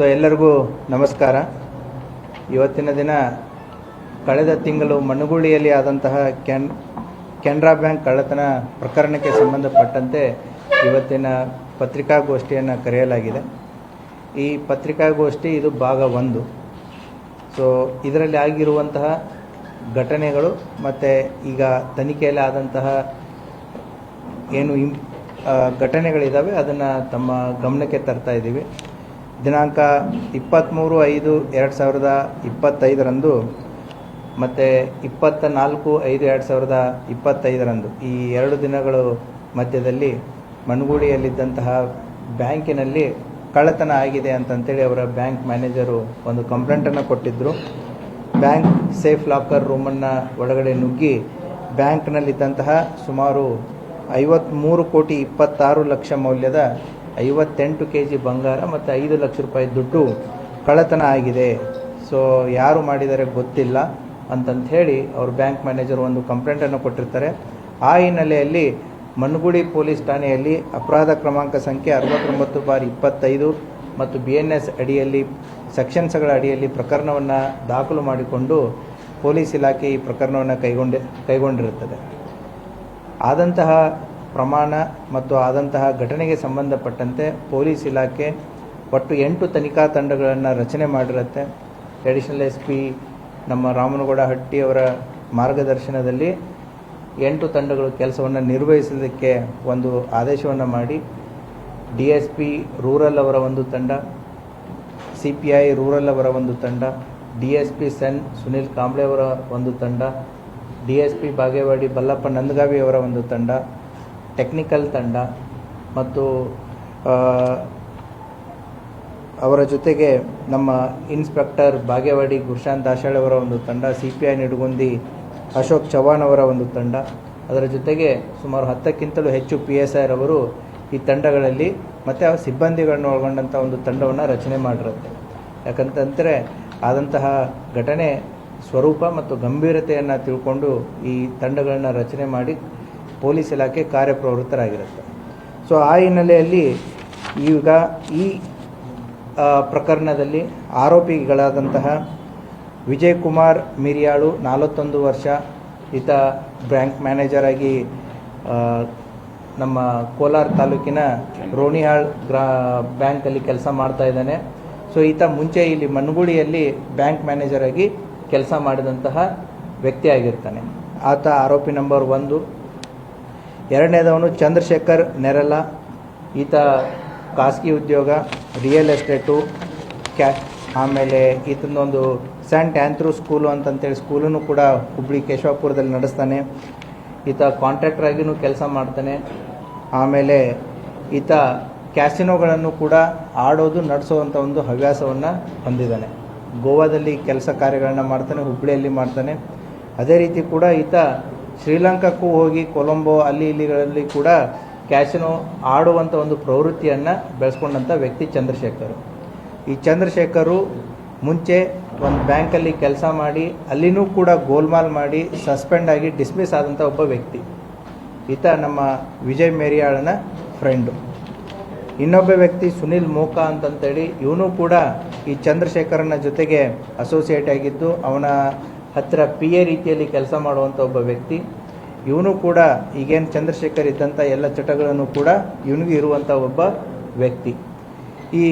ಎಲ್ಲರಿಗೂ ನಮಸ್ಕಾರ. ಇವತ್ತಿನ ದಿನ ಕಳೆದ ತಿಂಗಳು ಮಣ್ಣುಗುಳಿಯಲ್ಲಿ ಆದಂತಹ ಕೆನರಾ ಬ್ಯಾಂಕ್ ಕಳ್ಳತನ ಪ್ರಕರಣಕ್ಕೆ ಸಂಬಂಧಪಟ್ಟಂತೆ ಇವತ್ತಿನ ಪತ್ರಿಕಾಗೋಷ್ಠಿಯನ್ನು ಕರೆಯಲಾಗಿದೆ. ಈ ಪತ್ರಿಕಾಗೋಷ್ಠಿ ಇದು ಭಾಗ 1. ಇದರಲ್ಲಿ ಆಗಿರುವಂತಹ ಘಟನೆಗಳು ಮತ್ತು ಈಗ ತನಿಖೆಯಲ್ಲಿ ಆದಂತಹ ಏನು ಘಟನೆಗಳಿದ್ದಾವೆ ಅದನ್ನು ತಮ್ಮ ಗಮನಕ್ಕೆ ತರ್ತಾ ಇದ್ದೀವಿ. ದಿನಾಂಕ 23/5/2025 ಮತ್ತು 24/5/2025 ಈ 2 ದಿನಗಳು ಮಧ್ಯದಲ್ಲಿ ಮಣ್ಣುಗುಳಿಯಲ್ಲಿದ್ದಂತಹ ಬ್ಯಾಂಕಿನಲ್ಲಿ ಕಳ್ಳತನ ಆಗಿದೆ ಅಂತಂತೇಳಿ ಅವರ ಬ್ಯಾಂಕ್ ಮ್ಯಾನೇಜರು ಒಂದು ಕಂಪ್ಲೇಂಟನ್ನು ಕೊಟ್ಟಿದ್ದರು. ಬ್ಯಾಂಕ್ ಸೇಫ್ ಲಾಕರ್ ರೂಮನ್ನು ಒಳಗಡೆ ನುಗ್ಗಿ ಬ್ಯಾಂಕ್ನಲ್ಲಿದ್ದಂತಹ ಸುಮಾರು 53,26,00,000 ಮೌಲ್ಯದ 58 kg ಬಂಗಾರ ಮತ್ತು 5 ಲಕ್ಷ ರೂಪಾಯಿ ದುಡ್ಡು ಕಳ್ಳತನ ಆಗಿದೆ. ಯಾರು ಮಾಡಿದರೆ ಗೊತ್ತಿಲ್ಲ ಅಂತಂತ ಹೇಳಿ ಅವರು ಬ್ಯಾಂಕ್ ಮ್ಯಾನೇಜರ್ ಒಂದು ಕಂಪ್ಲೇಂಟನ್ನು ಕೊಟ್ಟಿರ್ತಾರೆ. ಆ ಹಿನ್ನೆಲೆಯಲ್ಲಿ ಮಣ್ಣುಗುಳಿ ಪೊಲೀಸ್ ಠಾಣೆಯಲ್ಲಿ ಅಪರಾಧ ಕ್ರಮಾಂಕ ಸಂಖ್ಯೆ 69/25 ಮತ್ತು BNS ಅಡಿಯಲ್ಲಿ ಸೆಕ್ಷನ್ಸ್ಗಳ ಅಡಿಯಲ್ಲಿ ಪ್ರಕರಣವನ್ನು ದಾಖಲು ಮಾಡಿಕೊಂಡು ಪೊಲೀಸ್ ಇಲಾಖೆ ಈ ಪ್ರಕರಣವನ್ನು ಕೈಗೊಂಡಿರುತ್ತದೆ. ಆದಂತಹ ಪ್ರಮಾಣ ಮತ್ತು ಆದಂತಹ ಘಟನೆಗೆ ಸಂಬಂಧಪಟ್ಟಂತೆ ಪೊಲೀಸ್ ಇಲಾಖೆ ಒಟ್ಟು 8 ತನಿಖಾ ತಂಡಗಳನ್ನು ರಚನೆ ಮಾಡಿರುತ್ತೆ. ಅಡಿಷನಲ್ SP ನಮ್ಮ ರಾಮನಗೌಡ ಹಟ್ಟಿ ಅವರ ಮಾರ್ಗದರ್ಶನದಲ್ಲಿ 8 ತಂಡಗಳು ಕೆಲಸವನ್ನು ನಿರ್ವಹಿಸಲಿಕ್ಕೆ ಒಂದು ಆದೇಶವನ್ನು ಮಾಡಿ DSP ರೂರಲ್ ಅವರ ಒಂದು ತಂಡ, CPI ರೂರಲ್ ಅವರ ಒಂದು ತಂಡ, DSP ಸೆನ್ ಸುನಿಲ್ ಕಾಂಬ್ಳೆ ಅವರ ಒಂದು ತಂಡ, DSP ಬಾಗೇವಾಡಿ ಬಲ್ಲಪ್ಪ ನಂದಗಾವಿ ಅವರ ಒಂದು ತಂಡ, ಟೆಕ್ನಿಕಲ್ ತಂಡ ಮತ್ತು ಅವರ ಜೊತೆಗೆ ನಮ್ಮ ಇನ್ಸ್ಪೆಕ್ಟರ್ ಬಾಗೇವಾಡಿ ಗುರುಶಾಂತ್ ದಾಶಾಳ್ ಅವರ ಒಂದು ತಂಡ, CPI ನಿಡಗುಂದಿ ಅಶೋಕ್ ಚವ್ಹಾಣ್ ಅವರ ಒಂದು ತಂಡ, ಅದರ ಜೊತೆಗೆ ಸುಮಾರು 10ಕ್ಕಿಂತಲೂ ಹೆಚ್ಚು PSI ರವರು ಈ ತಂಡಗಳಲ್ಲಿ ಮತ್ತು ಆ ಸಿಬ್ಬಂದಿಗಳನ್ನು ಒಳಗೊಂಡಂಥ ಒಂದು ತಂಡವನ್ನು ರಚನೆ ಮಾಡಿರುತ್ತೆ. ಯಾಕಂತಂದರೆ ಆದಂತಹ ಘಟನೆ ಸ್ವರೂಪ ಮತ್ತು ಗಂಭೀರತೆಯನ್ನು ತಿಳ್ಕೊಂಡು ಈ ತಂಡಗಳನ್ನು ರಚನೆ ಮಾಡಿ ಪೊಲೀಸ್ ಇಲಾಖೆ ಕಾರ್ಯಪ್ರವೃತ್ತರಾಗಿರುತ್ತೆ. ಆ ಹಿನ್ನೆಲೆಯಲ್ಲಿ ಈಗ ಈ ಪ್ರಕರಣದಲ್ಲಿ ಆರೋಪಿಗಳಾದಂತಹ ವಿಜಯ್ ಕುಮಾರ್ ಮಿರಿಯಾಳು 41 ವರ್ಷ, ಈತ ಬ್ಯಾಂಕ್ ಮ್ಯಾನೇಜರ್ ಆಗಿ ನಮ್ಮ ಕೋಲಾರ ತಾಲೂಕಿನ ರೋಣಿಹಾಳ್ ಬ್ಯಾಂಕಲ್ಲಿ ಕೆಲಸ ಮಾಡ್ತಾ ಇದ್ದಾನೆ. ಈತ ಮುಂಚೆ ಇಲ್ಲಿ ಮಣ್ಣುಗುಳಿಯಲ್ಲಿ ಬ್ಯಾಂಕ್ ಮ್ಯಾನೇಜರ್ ಆಗಿ ಕೆಲಸ ಮಾಡಿದಂತಹ ವ್ಯಕ್ತಿ ಆಗಿರ್ತಾನೆ. ಆತ ಆರೋಪಿ ನಂಬರ್ 1. ಎರಡನೇದವನು ಚಂದ್ರಶೇಖರ್ ನೆರಲ, ಈತ ಖಾಸಗಿ ಉದ್ಯೋಗ, ರಿಯಲ್ ಎಸ್ಟೇಟು, ಆಮೇಲೆ ಈತನೊಂದು ಸೆಂಟ್ ಆಂಥ್ರೂ ಸ್ಕೂಲು ಅಂತಂತೇಳಿ ಸ್ಕೂಲನ್ನು ಕೂಡ ಹುಬ್ಬಳ್ಳಿ ಕೇಶವಾಪುರದಲ್ಲಿ ನಡೆಸ್ತಾನೆ. ಈತ ಕಾಂಟ್ರಾಕ್ಟರ್ ಆಗಿಯೂ ಕೆಲಸ ಮಾಡ್ತಾನೆ. ಆಮೇಲೆ ಈತ ಕ್ಯಾಸಿನೋಗಳನ್ನು ಕೂಡ ಆಡೋದು ನಡೆಸೋವಂಥ ಒಂದು ಹವ್ಯಾಸವನ್ನು ಹೊಂದಿದ್ದಾನೆ. ಗೋವಾದಲ್ಲಿ ಕೆಲಸ ಕಾರ್ಯಗಳನ್ನು ಮಾಡ್ತಾನೆ, ಹುಬ್ಬಳ್ಳಿಯಲ್ಲಿ ಮಾಡ್ತಾನೆ. ಅದೇ ರೀತಿ ಕೂಡ ಈತ ಶ್ರೀಲಂಕಾಕ್ಕೂ ಹೋಗಿ ಕೊಲಂಬೋ ಅಲ್ಲಿ ಇಲ್ಲಿಗಳಲ್ಲಿ ಕೂಡ ಕ್ಯಾಸಿನೋ ಆಡುವಂಥ ಒಂದು ಪ್ರವೃತ್ತಿಯನ್ನು ಬೆಳೆಸ್ಕೊಂಡಂಥ ವ್ಯಕ್ತಿ ಚಂದ್ರಶೇಖರ್. ಈ ಚಂದ್ರಶೇಖರು ಮುಂಚೆ ಒಂದು ಬ್ಯಾಂಕಲ್ಲಿ ಕೆಲಸ ಮಾಡಿ ಅಲ್ಲಿನೂ ಕೂಡ ಗೋಲ್ಮಾಲ್ ಮಾಡಿ ಸಸ್ಪೆಂಡ್ ಆಗಿ ಡಿಸ್ಮಿಸ್ ಆದಂಥ ಒಬ್ಬ ವ್ಯಕ್ತಿ. ಈತ ನಮ್ಮ ವಿಜಯ್ ಮೇರಿಯಾಳನ ಫ್ರೆಂಡು. ಇನ್ನೊಬ್ಬ ವ್ಯಕ್ತಿ ಸುನಿಲ್ ಮೋಕಾ ಅಂತಂತೇಳಿ ಇವನು ಕೂಡ ಈ ಚಂದ್ರಶೇಖರನ ಜೊತೆಗೆ ಅಸೋಸಿಯೇಟ್ ಆಗಿದ್ದು ಅವನ ಹತ್ತಿರ PA ರೀತಿಯಲ್ಲಿ ಕೆಲಸ ಮಾಡುವಂಥ ಒಬ್ಬ ವ್ಯಕ್ತಿ. ಇವನು ಕೂಡ ಈಗೇನು ಚಂದ್ರಶೇಖರ್ ಇದ್ದಂಥ ಎಲ್ಲ ಚಟಗಳನ್ನು ಕೂಡ ಇವನಿಗೂ ಇರುವಂಥ ಒಬ್ಬ ವ್ಯಕ್ತಿ. ಈ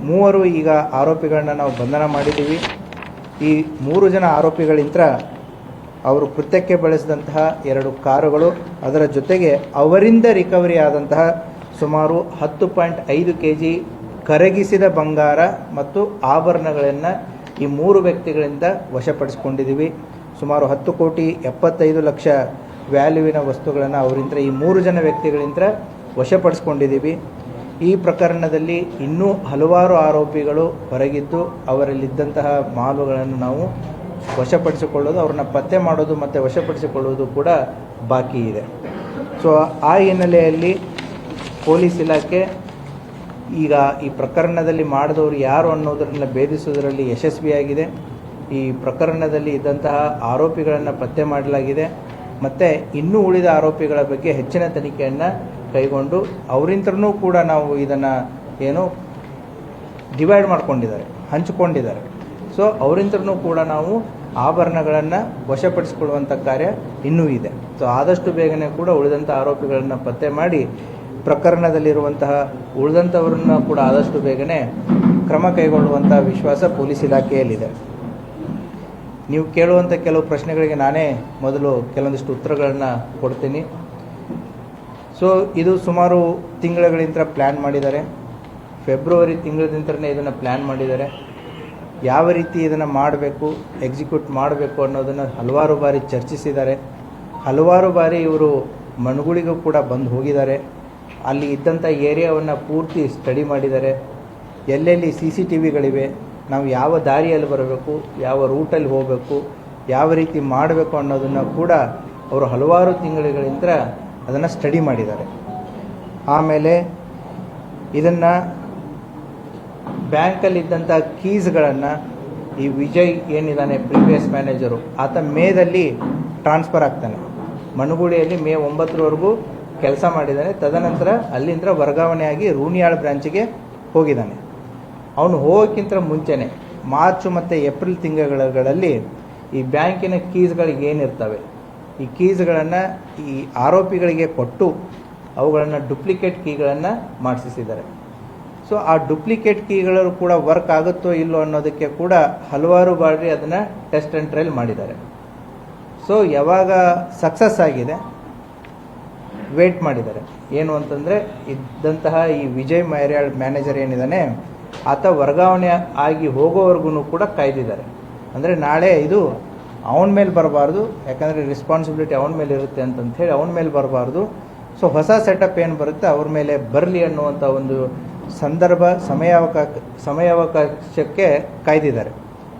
ಮೂವರು ಈಗ ಆರೋಪಿಗಳನ್ನ ನಾವು ಬಂಧನ ಮಾಡಿದ್ದೀವಿ. ಈ 3 ಜನ ಆರೋಪಿಗಳಿಂದ ಅವರು ಕೃತ್ಯಕ್ಕೆ ಬಳಸಿದಂತಹ 2 ಕಾರುಗಳು, ಅದರ ಜೊತೆಗೆ ಅವರಿಂದ ರಿಕವರಿ ಆದಂತಹ ಸುಮಾರು 10.5 kg ಕರಗಿಸಿದ ಬಂಗಾರ ಮತ್ತು ಆಭರಣಗಳನ್ನು ಈ 3 ವ್ಯಕ್ತಿಗಳಿಂದ ವಶಪಡಿಸಿಕೊಂಡಿದ್ದೀವಿ. ಸುಮಾರು 10,75,00,000 ವ್ಯಾಲ್ಯೂವಿನ ವಸ್ತುಗಳನ್ನು ಅವರಿಂದ ಈ 3 ಜನ ವ್ಯಕ್ತಿಗಳಿಂದ ವಶಪಡಿಸ್ಕೊಂಡಿದ್ದೀವಿ. ಈ ಪ್ರಕರಣದಲ್ಲಿ ಇನ್ನೂ ಹಲವಾರು ಆರೋಪಿಗಳು ಹೊರಗಿದ್ದು ಅವರಲ್ಲಿದ್ದಂತಹ ಮಾಲುಗಳನ್ನು ನಾವು ವಶಪಡಿಸಿಕೊಳ್ಳೋದು, ಅವ್ರನ್ನ ಪತ್ತೆ ಮಾಡೋದು ಮತ್ತು ವಶಪಡಿಸಿಕೊಳ್ಳುವುದು ಕೂಡ ಬಾಕಿ ಇದೆ. ಆ ಹಿನ್ನೆಲೆಯಲ್ಲಿ ಪೊಲೀಸ್ ಇಲಾಖೆ ಈಗ ಈ ಪ್ರಕರಣದಲ್ಲಿ ಮಾಡಿದವರು ಯಾರು ಅನ್ನೋದನ್ನು ಭೇದಿಸುವುದರಲ್ಲಿ ಯಶಸ್ವಿಯಾಗಿದೆ. ಈ ಪ್ರಕರಣದಲ್ಲಿ ಇದ್ದಂತಹ ಆರೋಪಿಗಳನ್ನು ಪತ್ತೆ ಮಾಡಲಾಗಿದೆ ಮತ್ತು ಇನ್ನೂ ಉಳಿದ ಆರೋಪಿಗಳ ಬಗ್ಗೆ ಹೆಚ್ಚಿನ ತನಿಖೆಯನ್ನು ಕೈಗೊಂಡು ಅವರಿಂದನೂ ಕೂಡ ನಾವು ಇದನ್ನು ಡಿವೈಡ್ ಮಾಡ್ಕೊಂಡಿದ್ದಾರೆ, ಹಂಚಿಕೊಂಡಿದ್ದಾರೆ. ಸೊ ಅವರಿಂದನೂ ಕೂಡ ನಾವು ಆಭರಣಗಳನ್ನು ವಶಪಡಿಸಿಕೊಳ್ಳುವಂಥ ಕಾರ್ಯ ಇನ್ನೂ ಇದೆ. ಸೊ ಆದಷ್ಟು ಬೇಗನೆ ಕೂಡ ಉಳಿದಂಥ ಆರೋಪಿಗಳನ್ನು ಪತ್ತೆ ಮಾಡಿ ಪ್ರಕರಣದಲ್ಲಿರುವಂತಹ ಉಳಿದಂಥವರನ್ನ ಕೂಡ ಆದಷ್ಟು ಬೇಗನೆ ಕ್ರಮ ಕೈಗೊಳ್ಳುವಂಥ ವಿಶ್ವಾಸ ಪೊಲೀಸ್ ಇಲಾಖೆಯಲ್ಲಿದೆ. ನೀವು ಕೇಳುವಂಥ ಕೆಲವು ಪ್ರಶ್ನೆಗಳಿಗೆ ನಾನೇ ಮೊದಲು ಕೆಲವೊಂದಿಷ್ಟು ಉತ್ತರಗಳನ್ನು ಕೊಡ್ತೀನಿ. ಸೊ ಇದು ಸುಮಾರು ತಿಂಗಳುಗಳಿಂದ ಪ್ಲ್ಯಾನ್ ಮಾಡಿದ್ದಾರೆ. ಫೆಬ್ರವರಿ ತಿಂಗಳಿಂದಲೇ ಇದನ್ನು ಪ್ಲ್ಯಾನ್ ಮಾಡಿದ್ದಾರೆ. ಯಾವ ರೀತಿ ಇದನ್ನು ಮಾಡಬೇಕು, ಎಕ್ಸಿಕ್ಯೂಟ್ ಮಾಡಬೇಕು ಅನ್ನೋದನ್ನು ಹಲವಾರು ಬಾರಿ ಚರ್ಚಿಸಿದ್ದಾರೆ. ಹಲವಾರು ಬಾರಿ ಇವರು ಮಣಗುಳಿಗೂ ಕೂಡ ಬಂದು ಹೋಗಿದ್ದಾರೆ. ಅಲ್ಲಿ ಇದ್ದಂಥ ಏರಿಯಾವನ್ನು ಪೂರ್ತಿ ಸ್ಟಡಿ ಮಾಡಿದ್ದಾರೆ. ಎಲ್ಲೆಲ್ಲಿ CCTVಗಳಿವೆ, ನಾವು ಯಾವ ದಾರಿಯಲ್ಲಿ ಬರಬೇಕು, ಯಾವ ರೂಟಲ್ಲಿ ಹೋಗಬೇಕು, ಯಾವ ರೀತಿ ಮಾಡಬೇಕು ಅನ್ನೋದನ್ನು ಕೂಡ ಅವರು ಹಲವಾರು ತಿಂಗಳುಗಳಿಂದ ಅದನ್ನು ಸ್ಟಡಿ ಮಾಡಿದ್ದಾರೆ. ಆಮೇಲೆ ಇದನ್ನು ಬ್ಯಾಂಕಲ್ಲಿದ್ದಂಥ ಕೀಸ್ಗಳನ್ನು ಈ ವಿಜಯ್ ಏನಿದ್ದಾನೆ ಪ್ರೀವಿಯಸ್ ಮ್ಯಾನೇಜರು, ಆತ ಮೇದಲ್ಲಿ ಟ್ರಾನ್ಸ್ಫರ್ ಆಗ್ತಾನೆ. ಮಣಗುಳಿಯಲ್ಲಿ ಮೇ 9ರವರೆಗೂ ಕೆಲಸ ಮಾಡಿದ್ದಾನೆ. ತದನಂತರ ಅಲ್ಲಿಂದ ವರ್ಗಾವಣೆಯಾಗಿ ರೂಣಿಯಾಳ್ ಬ್ರಾಂಚಿಗೆ ಹೋಗಿದ್ದಾನೆ. ಅವನು ಹೋಗೋಕ್ಕಿಂತ ಮುಂಚೆನೇ ಮಾರ್ಚ್ ಮತ್ತು ಏಪ್ರಿಲ್ ತಿಂಗಳಲ್ಲಿ ಈ ಬ್ಯಾಂಕಿನ ಕೀಸ್ಗಳಿಗೆ ಏನಿರ್ತವೆ, ಈ ಕೀಸ್ಗಳನ್ನು ಈ ಆರೋಪಿಗಳಿಗೆ ಕೊಟ್ಟು ಅವುಗಳನ್ನು ಡುಪ್ಲಿಕೇಟ್ ಕೀಗಳನ್ನು ಮಾಡಿಸಿದ್ದಾರೆ. ಸೊ ಆ ಡುಪ್ಲಿಕೇಟ್ ಕೀಗಳು ಕೂಡ ವರ್ಕ್ ಆಗುತ್ತೋ ಇಲ್ಲೋ ಅನ್ನೋದಕ್ಕೆ ಕೂಡ ಹಲವಾರು ಬಾರಿ ಅದನ್ನು ಟೆಸ್ಟ್ ಆ್ಯಂಡ್ ಟ್ರಯಲ್ ಮಾಡಿದ್ದಾರೆ. ಸೊ ಯಾವಾಗ ಸಕ್ಸಸ್ ಆಗಿದೆ ವೇಟ್ ಮಾಡಿದ್ದಾರೆ. ಏನು ಅಂತಂದರೆ ಇದ್ದಂತಹ ಈ ವಿಜಯ್ ಮ್ಯಾನೇಜರ್ ಏನಿದ್ದಾನೆ ಆತ ವರ್ಗಾವಣೆ ಆಗಿ ಹೋಗೋವರೆಗೂ ಕೂಡ ಕಾಯ್ದಿದ್ದಾರೆ. ಅಂದರೆ ನಾಳೆ ಇದು ಅವನ ಮೇಲೆ ಬರಬಾರ್ದು, ಯಾಕಂದರೆ ರೆಸ್ಪಾನ್ಸಿಬಿಲಿಟಿ ಅವನ ಮೇಲೆ ಇರುತ್ತೆ ಅಂತಂಥೇಳಿ ಅವನ ಮೇಲೆ ಬರಬಾರ್ದು. ಸೊ ಹೊಸ ಸೆಟಪ್ ಏನು ಬರುತ್ತೆ ಅವ್ರ ಮೇಲೆ ಬರಲಿ ಅನ್ನುವಂಥ ಒಂದು ಸಂದರ್ಭ ಸಮಯಾವಕಾಶಕ್ಕೆ ಕಾಯ್ದಿದ್ದಾರೆ.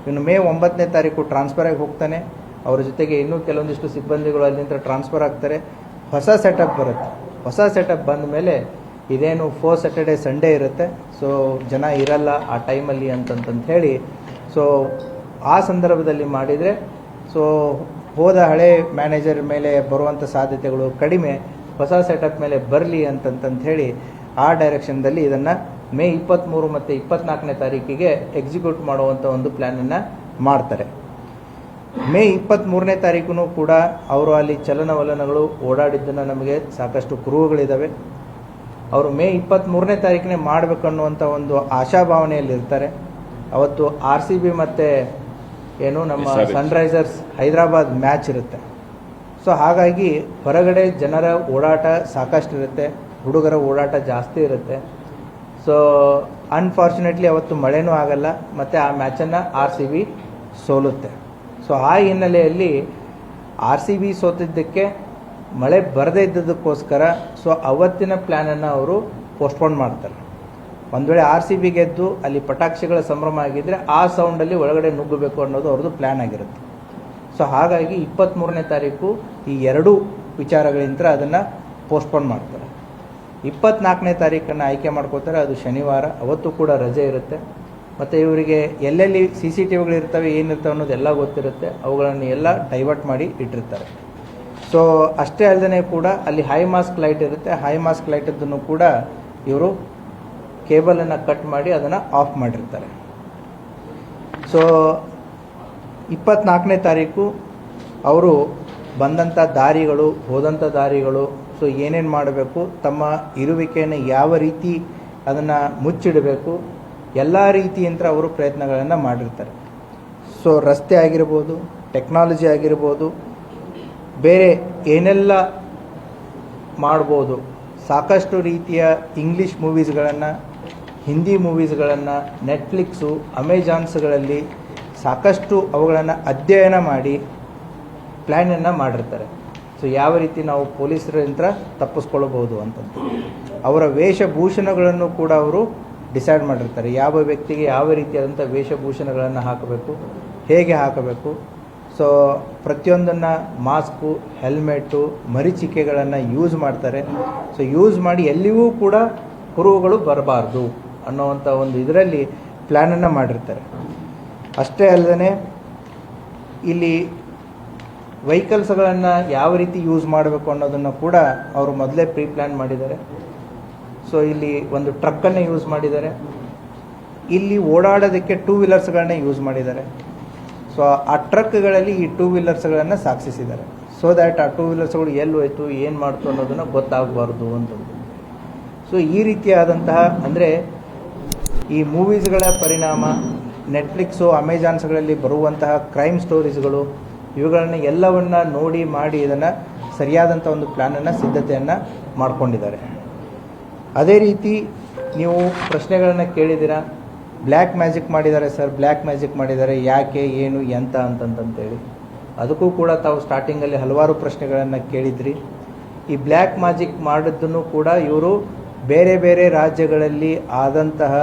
ಇನ್ನು ಮೇ 9ನೇ ತಾರೀಕು ಟ್ರಾನ್ಸ್ಫರ್ ಆಗಿ ಹೋಗ್ತಾನೆ. ಅವರ ಜೊತೆಗೆ ಇನ್ನೂ ಕೆಲವೊಂದಿಷ್ಟು ಸಿಬ್ಬಂದಿಗಳು ಅಲ್ಲಿಂದ ಟ್ರಾನ್ಸ್ಫರ್ ಆಗ್ತಾರೆ. ಹೊಸ ಸೆಟಪ್ ಬರುತ್ತೆ. ಹೊಸ ಸೆಟಪ್ ಬಂದ ಮೇಲೆ ಇದೇನು 4 ಸ್ಯಾಟರ್ಡೆ ಸಂಡೇ ಇರುತ್ತೆ. ಸೊ ಜನ ಇರಲ್ಲ ಆ ಟೈಮಲ್ಲಿ ಅಂತಂತ ಹೇಳಿ ಸೊ ಆ ಸಂದರ್ಭದಲ್ಲಿ ಮಾಡಿದರೆ ಸೊ ಹೋದ ಹಳೆ ಮ್ಯಾನೇಜರ್ ಮೇಲೆ ಬರುವಂಥ ಸಾಧ್ಯತೆಗಳು ಕಡಿಮೆ, ಹೊಸ ಸೆಟಪ್ ಮೇಲೆ ಬರಲಿ ಅಂತಂತ ಹೇಳಿ ಆ ಡೈರೆಕ್ಷನ್ದಲ್ಲಿ ಇದನ್ನು ಮೇ 23 ಮತ್ತು 24ನೇ ತಾರೀಕಿಗೆ ಎಕ್ಸಿಕ್ಯೂಟ್ ಮಾಡುವಂಥ ಒಂದು ಪ್ಲ್ಯಾನನ್ನು ಮಾಡ್ತಾರೆ. ಮೇ 23ನೇ ತಾರೀಕು ಕೂಡ ಅವರು ಅಲ್ಲಿ ಚಲನವಲನಗಳು ಓಡಾಡಿದ್ದನ್ನು ನಮಗೆ ಸಾಕಷ್ಟು ಕುರುಹುಗಳಿದ್ದಾವೆ. ಅವರು ಮೇ 23ನೇ ತಾರೀಕನೇ ಮಾಡಬೇಕನ್ನುವಂಥ ಒಂದು ಆಶಾಭಾವನೆಯಲ್ಲಿರ್ತಾರೆ. ಅವತ್ತು RCB ಮತ್ತು ಏನು ನಮ್ಮ ಸನ್ರೈಸರ್ಸ್ ಹೈದರಾಬಾದ್ ಮ್ಯಾಚ್ ಇರುತ್ತೆ. ಸೊ ಹಾಗಾಗಿ ಹೊರಗಡೆ ಜನರ ಓಡಾಟ ಸಾಕಷ್ಟು ಇರುತ್ತೆ, ಹುಡುಗರ ಓಡಾಟ ಜಾಸ್ತಿ ಇರುತ್ತೆ. ಸೊ ಅನ್ಫಾರ್ಚುನೇಟ್ಲಿ ಅವತ್ತು ಮಳೆನೂ ಆಗಲ್ಲ ಮತ್ತು ಆ ಮ್ಯಾಚನ್ನು RCB ಸೋಲುತ್ತೆ. ಸೊ ಆ ಹಿನ್ನೆಲೆಯಲ್ಲಿ RCB ಸೋತಿದ್ದಕ್ಕೆ ಮಳೆ ಬರದೇ ಇದ್ದದಕ್ಕೋಸ್ಕರ ಸೊ ಅವತ್ತಿನ ಪ್ಲ್ಯಾನನ್ನು ಅವರು ಪೋಸ್ಟ್ಪೋನ್ ಮಾಡ್ತಾರೆ. ಒಂದು ವೇಳೆ RCB ಗೆದ್ದು ಅಲ್ಲಿ ಪಟಾಕ್ಷಿಗಳ ಸಂಭ್ರಮ ಆಗಿದ್ದರೆ ಆ ಸೌಂಡಲ್ಲಿ ಒಳಗಡೆ ನುಗ್ಗಬೇಕು ಅನ್ನೋದು ಅವ್ರದ್ದು ಪ್ಲ್ಯಾನ್ ಆಗಿರುತ್ತೆ. ಸೊ ಹಾಗಾಗಿ 23ನೇ ತಾರೀಕು ಈ ಎರಡೂ ವಿಚಾರಗಳಿಂದ ಅದನ್ನು ಪೋಸ್ಟ್ಪೋನ್ ಮಾಡ್ತಾರೆ. 24ನೇ ತಾರೀಕನ್ನು ಆಯ್ಕೆ ಮಾಡ್ಕೋತಾರೆ. ಅದು ಶನಿವಾರ. ಅವತ್ತು ಕೂಡ ರಜೆ ಇರುತ್ತೆ. ಮತ್ತು ಇವರಿಗೆ ಎಲ್ಲೆಲ್ಲಿ CCTVಗಳಿರ್ತವೆ ಏನಿರ್ತವೆ ಅನ್ನೋದೆಲ್ಲ ಗೊತ್ತಿರುತ್ತೆ. ಅವುಗಳನ್ನು ಎಲ್ಲ ಡೈವರ್ಟ್ ಮಾಡಿ ಇಟ್ಟಿರ್ತಾರೆ. ಸೊ ಅಷ್ಟೇ ಅಲ್ಲದೆ ಕೂಡ ಅಲ್ಲಿ ಹೈ ಮಾಸ್ಕ್ ಲೈಟ್ ಇರುತ್ತೆ. ಹೈ ಮಾಸ್ಕ್ ಲೈಟದ್ದನ್ನು ಕೂಡ ಇವರು ಕೇಬಲನ್ನು ಕಟ್ ಮಾಡಿ ಅದನ್ನು ಆಫ್ ಮಾಡಿರ್ತಾರೆ. ಸೊ 24ನೇ ತಾರೀಕು ಅವರು ಬಂದಂಥ ದಾರಿಗಳು, ಹೋದಂಥ ದಾರಿಗಳು, ಸೊ ಏನೇನು ಮಾಡಬೇಕು, ತಮ್ಮ ಇರುವಿಕೆಯನ್ನು ಯಾವ ರೀತಿ ಅದನ್ನು ಮುಚ್ಚಿಡಬೇಕು, ಎಲ್ಲ ರೀತಿಯಿಂದ ಅವರು ಪ್ರಯತ್ನಗಳನ್ನು ಮಾಡಿರ್ತಾರೆ. ಸೊ ರಸ್ತೆ ಆಗಿರ್ಬೋದು, ಟೆಕ್ನಾಲಜಿ ಆಗಿರ್ಬೋದು, ಬೇರೆ ಏನೆಲ್ಲ ಮಾಡ್ಬೋದು, ಸಾಕಷ್ಟು ರೀತಿಯ ಇಂಗ್ಲೀಷ್ ಮೂವೀಸ್ಗಳನ್ನು, ಹಿಂದಿ ಮೂವೀಸ್ಗಳನ್ನು, ನೆಟ್ಫ್ಲಿಕ್ಸು, ಅಮೆಜಾನ್ಸ್ಗಳಲ್ಲಿ ಸಾಕಷ್ಟು ಅವುಗಳನ್ನು ಅಧ್ಯಯನ ಮಾಡಿ ಪ್ಲ್ಯಾನನ್ನು ಮಾಡಿರ್ತಾರೆ. ಸೊ ಯಾವ ರೀತಿ ನಾವು ಪೊಲೀಸರಿಂದ ತಪ್ಪಿಸ್ಕೊಳ್ಬೋದು ಅಂತಂದು ಅವರ ವೇಷಭೂಷಣಗಳನ್ನು ಕೂಡ ಅವರು ಡಿಸೈಡ್ ಮಾಡಿರ್ತಾರೆ. ಯಾವ ವ್ಯಕ್ತಿಗೆ ಯಾವ ರೀತಿಯಾದಂಥ ವೇಷಭೂಷಣಗಳನ್ನು ಹಾಕಬೇಕು, ಹೇಗೆ ಹಾಕಬೇಕು. ಸೊ ಪ್ರತಿಯೊಂದನ್ನು ಮಾಸ್ಕು, ಹೆಲ್ಮೆಟ್ಟು, ಮರೀಚಿಕೆಗಳನ್ನು ಯೂಸ್ ಮಾಡ್ತಾರೆ. ಸೊ ಯೂಸ್ ಮಾಡಿ ಎಲ್ಲಿಯೂ ಕೂಡ ಕುರುಹುಗಳು ಬರಬಾರ್ದು ಅನ್ನೋವಂಥ ಒಂದು ಇದರಲ್ಲಿ ಪ್ಲ್ಯಾನನ್ನು ಮಾಡಿರ್ತಾರೆ. ಅಷ್ಟೇ ಅಲ್ಲದೆ ಇಲ್ಲಿ ವೆಹಿಕಲ್ಸ್ಗಳನ್ನು ಯಾವ ರೀತಿ ಯೂಸ್ ಮಾಡಬೇಕು ಅನ್ನೋದನ್ನು ಕೂಡ ಅವರು ಮೊದಲೇ ಪ್ರೀ ಪ್ಲ್ಯಾನ್ ಮಾಡಿದ್ದಾರೆ. ಸೊ ಇಲ್ಲಿ ಒಂದು ಟ್ರಕ್ಕನ್ನು ಯೂಸ್ ಮಾಡಿದ್ದಾರೆ. ಇಲ್ಲಿ ಓಡಾಡೋದಕ್ಕೆ ಟೂ ವೀಲರ್ಸ್ಗಳನ್ನ ಯೂಸ್ ಮಾಡಿದ್ದಾರೆ. ಸೊ ಆ ಟ್ರಕ್ಗಳಲ್ಲಿ ಈ ಟೂ ವೀಲರ್ಸ್ಗಳನ್ನು ಸಾಗಿಸಿದ್ದಾರೆ. ಸೊ ದ್ಯಾಟ್ ಆ ಟೂ ವೀಲರ್ಸ್ಗಳು ಎಲ್ಲಿ ಹೋಯ್ತು, ಏನು ಮಾಡ್ತು ಅನ್ನೋದನ್ನು ಗೊತ್ತಾಗಬಾರ್ದು ಅಂತಂದು. ಸೊ ಈ ರೀತಿಯಾದಂತಹ ಅಂದರೆ ಈ ಮೂವೀಸ್ಗಳ ಪರಿಣಾಮ, ನೆಟ್ಫ್ಲಿಕ್ಸು, ಅಮೆಜಾನ್ಸ್ಗಳಲ್ಲಿ ಬರುವಂತಹ ಕ್ರೈಮ್ ಸ್ಟೋರೀಸ್ಗಳು, ಇವುಗಳನ್ನ ಎಲ್ಲವನ್ನ ನೋಡಿ ಮಾಡಿ ಇದನ್ನು ಸರಿಯಾದಂಥ ಒಂದು ಪ್ಲ್ಯಾನನ್ನು, ಸಿದ್ಧತೆಯನ್ನು ಮಾಡ್ಕೊಂಡಿದ್ದಾರೆ. ಅದೇ ರೀತಿ ನೀವು ಪ್ರಶ್ನೆಗಳನ್ನು ಕೇಳಿದ್ದೀರಾ, ಬ್ಲ್ಯಾಕ್ ಮ್ಯಾಜಿಕ್ ಮಾಡಿದ್ದಾರೆ ಸರ್, ಬ್ಲ್ಯಾಕ್ ಮ್ಯಾಜಿಕ್ ಮಾಡಿದ್ದಾರೆ, ಯಾಕೆ, ಏನು, ಎಂತ ಅಂತಂತೇಳಿ. ಅದಕ್ಕೂ ಕೂಡ ತಾವು ಸ್ಟಾರ್ಟಿಂಗಲ್ಲಿ ಹಲವಾರು ಪ್ರಶ್ನೆಗಳನ್ನು ಕೇಳಿದ್ರಿ. ಈ ಬ್ಲ್ಯಾಕ್ ಮ್ಯಾಜಿಕ್ ಮಾಡಿದ್ದನ್ನು ಕೂಡ ಇವರು ಬೇರೆ ಬೇರೆ ರಾಜ್ಯಗಳಲ್ಲಿ ಆದಂತಹ